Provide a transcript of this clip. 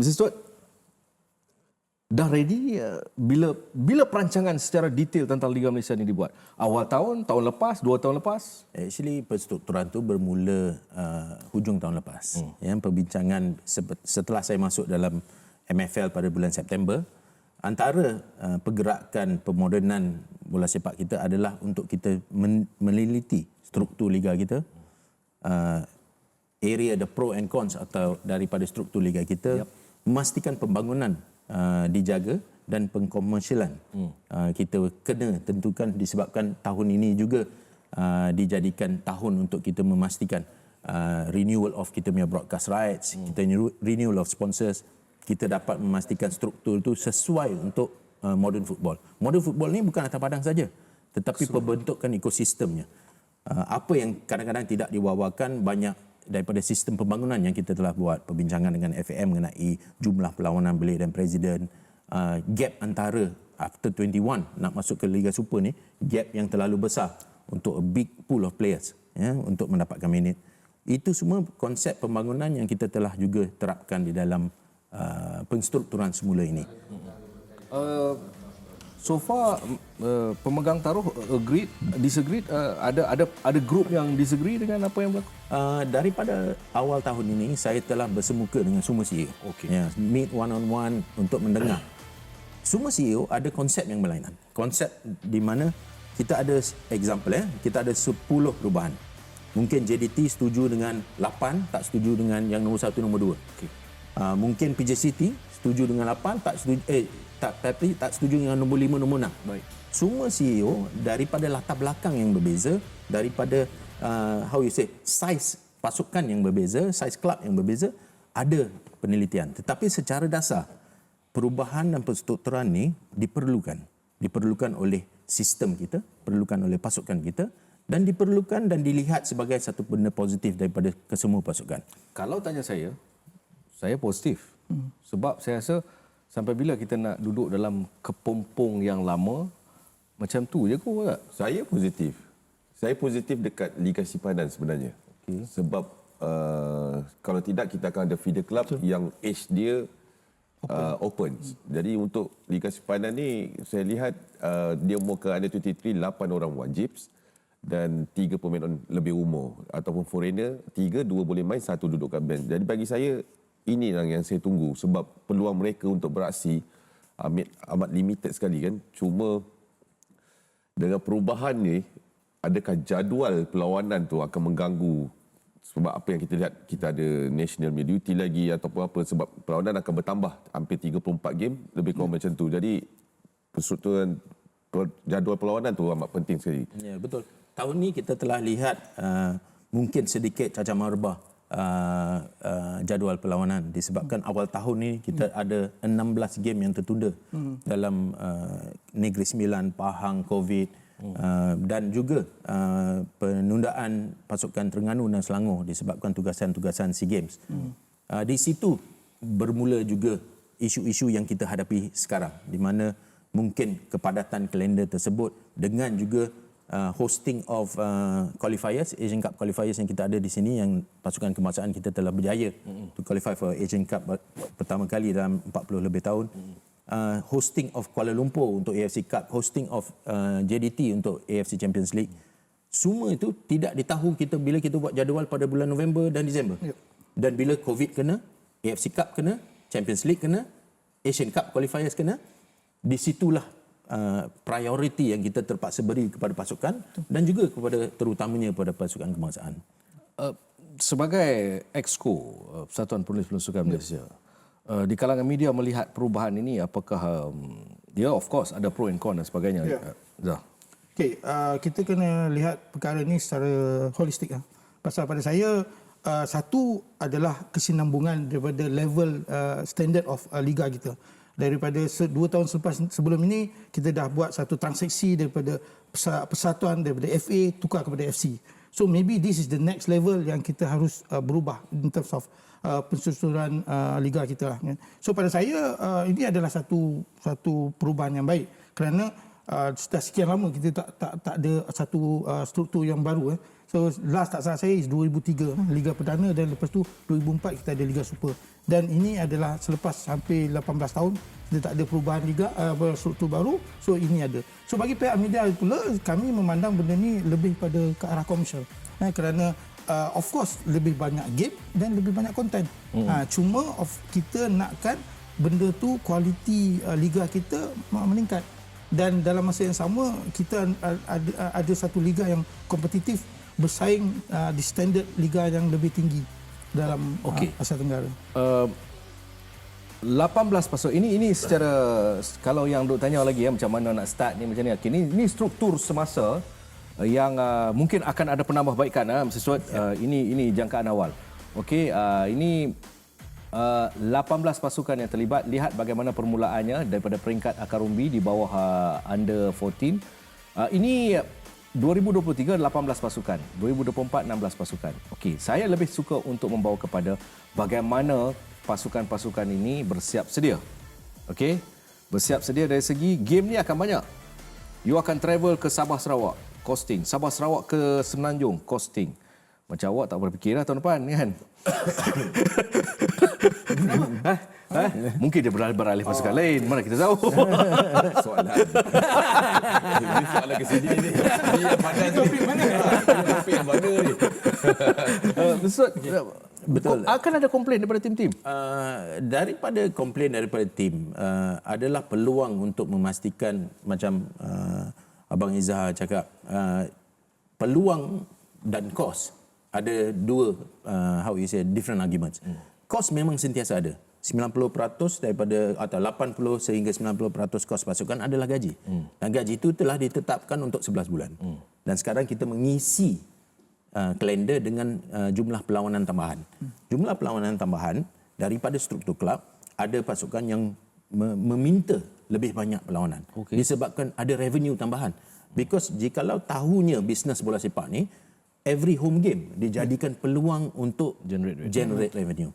Mrs. Stuart, dah ready bila perancangan secara detail tentang Liga Malaysia ini dibuat? Awal tahun, tahun lepas, 2 tahun lepas? Actually perstrukturan tu bermula hujung tahun lepas. Perbincangan setelah saya masuk dalam MFL pada bulan September, antara pergerakan pemodenan bola sepak kita adalah untuk kita meneliti struktur liga kita, area the pro and cons atau daripada struktur liga kita, memastikan pembangunan dijaga dan pengkomersialan kita kena tentukan disebabkan tahun ini juga dijadikan tahun untuk kita memastikan renewal of kita punya broadcast rights, kita renewal of sponsors, kita dapat memastikan struktur itu sesuai untuk modern football. Modern football ni bukan atas padang saja, tetapi pembentukan ekosistemnya. Apa yang kadang-kadang tidak diwawakan banyak daripada sistem pembangunan yang kita telah buat, perbincangan dengan FAM mengenai jumlah perlawanan belik dan presiden, gap antara after 21 nak masuk ke Liga Super ni, gap yang terlalu besar untuk a big pool of players untuk mendapatkan minit. Itu semua konsep pembangunan yang kita telah juga terapkan di dalam penstrukturan semula ini. So far pemegang taruh agreed, disagreed, ada grup yang disagree dengan apa yang berlaku? Daripada awal tahun ini saya telah bersemuka dengan semua CEO. Meet one on one untuk mendengar. Semua CEO ada konsep yang berlainan. Konsep di mana kita ada example kita ada 10 perubahan. Mungkin JDT setuju dengan 8, tak setuju dengan yang nombor 1, nombor 2. Mungkin PJCT setuju dengan 8, tapi tak setuju dengan nombor 5, nombor 6. Baik. Semua CEO daripada latar belakang yang berbeza, daripada size pasukan yang berbeza, size klub yang berbeza, ada penelitian. Tetapi secara dasar, perubahan dan perstrukturan ni diperlukan oleh sistem kita, diperlukan oleh pasukan kita, dan diperlukan dan dilihat sebagai satu benda positif daripada kesemua pasukan. Kalau tanya saya positif. Sebab saya rasa sampai bila kita nak duduk dalam kepompong yang lama, macam tu je kot tak? Saya positif. Saya positif dekat Liga Simpanan sebenarnya. Sebab kalau tidak kita akan ada feeder club yang age dia open. Jadi untuk Liga Simpanan ni saya lihat dia umur ke under 23 8 orang wajib dan 3 pemain lebih umur ataupun foreigner, 3, 2 boleh main, 1 duduk kat bench. Jadi bagi saya inilah yang saya tunggu sebab peluang mereka untuk beraksi amat limited sekali kan. Cuma dengan perubahan ni, adakah jadual perlawanan tu akan mengganggu sebab apa yang kita lihat, kita ada national media duty lagi ataupun apa, sebab perlawanan akan bertambah hampir 34 game lebih kurang macam tu. Jadi perstrukturan jadual perlawanan tu amat penting sekali. Ya, betul. Tahun ni kita telah lihat mungkin sedikit cacar marbah jadual perlawanan disebabkan awal tahun ni kita ada 16 game yang tertunda dalam Negeri Sembilan, Pahang, COVID dan juga penundaan pasukan Terengganu dan Selangor disebabkan tugasan-tugasan SEA Games. Di situ bermula juga isu-isu yang kita hadapi sekarang di mana mungkin kepadatan kalender tersebut dengan juga hosting of qualifiers, Asian Cup qualifiers yang kita ada di sini, yang pasukan kebangsaan kita telah berjaya to qualify for Asian Cup pertama kali dalam 40 lebih tahun. Hosting of Kuala Lumpur untuk AFC Cup, hosting of JDT untuk AFC Champions League. Semua itu tidak ditahu kita bila kita buat jadual pada bulan November dan Disember. Dan bila COVID kena, AFC Cup kena, Champions League kena, Asian Cup qualifiers kena, di situlah prioriti yang kita terpaksa beri kepada pasukan dan juga kepada terutamanya kepada pasukan kebangsaan. Sebagai Exco Persatuan Polis Pelusukan Malaysia, di kalangan media melihat perubahan ini, apakah of course ada pro and con dan sebagainya. Kita kena lihat perkara ini secara holistik. Pasal pada saya, satu adalah kesinambungan daripada level standard of liga kita. Daripada 2 tahun sebelum ini, kita dah buat satu transaksi daripada persatuan, daripada FA tukar kepada FC. So maybe this is the next level yang kita harus berubah in terms of pensusunan liga kita lah. So pada saya ini adalah satu perubahan yang baik kerana dah sekian lama kita tak ada satu struktur yang baru. So last tak salah saya is 2003 Liga Perdana, dan lepas tu 2004 kita ada Liga Super. Dan ini adalah selepas hampir 18 tahun kita tak ada perubahan liga, struktur baru. So ini ada. So bagi pihak media pula, kami memandang benda ni lebih pada ke arah komersial. Kerana of course lebih banyak game dan lebih banyak konten. Cuma kita nakkan benda tu kualiti liga kita meningkat. Dan dalam masa yang sama kita ada satu liga yang kompetitif, bersaing di standard liga yang lebih tinggi dalam Asia Tenggara. 18 pasal ini secara, kalau yang duk tanya lagi macam mana nak start ni macam ni. Okay, ini struktur semasa yang mungkin akan ada penambahbaikan Mr. Suat. Ini jangkaan awal. Okey, ini 18 pasukan yang terlibat. Lihat bagaimana permulaannya daripada peringkat akar umbi di bawah under 14. Ini 2023 18 pasukan, 2024 16 pasukan. Okey, saya lebih suka untuk membawa kepada bagaimana pasukan-pasukan ini bersiap sedia. Okey, bersiap sedia dari segi game ni akan banyak. You akan travel ke Sabah Sarawak, costing. Sabah Sarawak ke Semenanjung, costing. Macam awak tak berfikir tahun depan kan? Mungkin dia beralih pasukan lain, mana kita tahu. Soalan. Ini soalan ke sini ni. Ni yang mana ni? Topik mana? Topik yang mana ni? Betul. Akan ada komplain daripada tim-tim? Daripada komplain daripada tim adalah peluang untuk memastikan macam Abang Izzah cakap, peluang dan kos ada dua different arguments. Kos memang sentiasa ada. 90% daripada atau 80 sehingga 90% kos pasukan adalah gaji. Dan gaji itu telah ditetapkan untuk 11 bulan. Dan sekarang kita mengisi kalender dengan jumlah perlawanan tambahan. Jumlah perlawanan tambahan daripada struktur kelab, ada pasukan yang meminta lebih banyak perlawanan. Disebabkan ada revenue tambahan. Because jikalau tahunya bisnes bola sepak ni, every home game dijadikan peluang untuk generate revenue.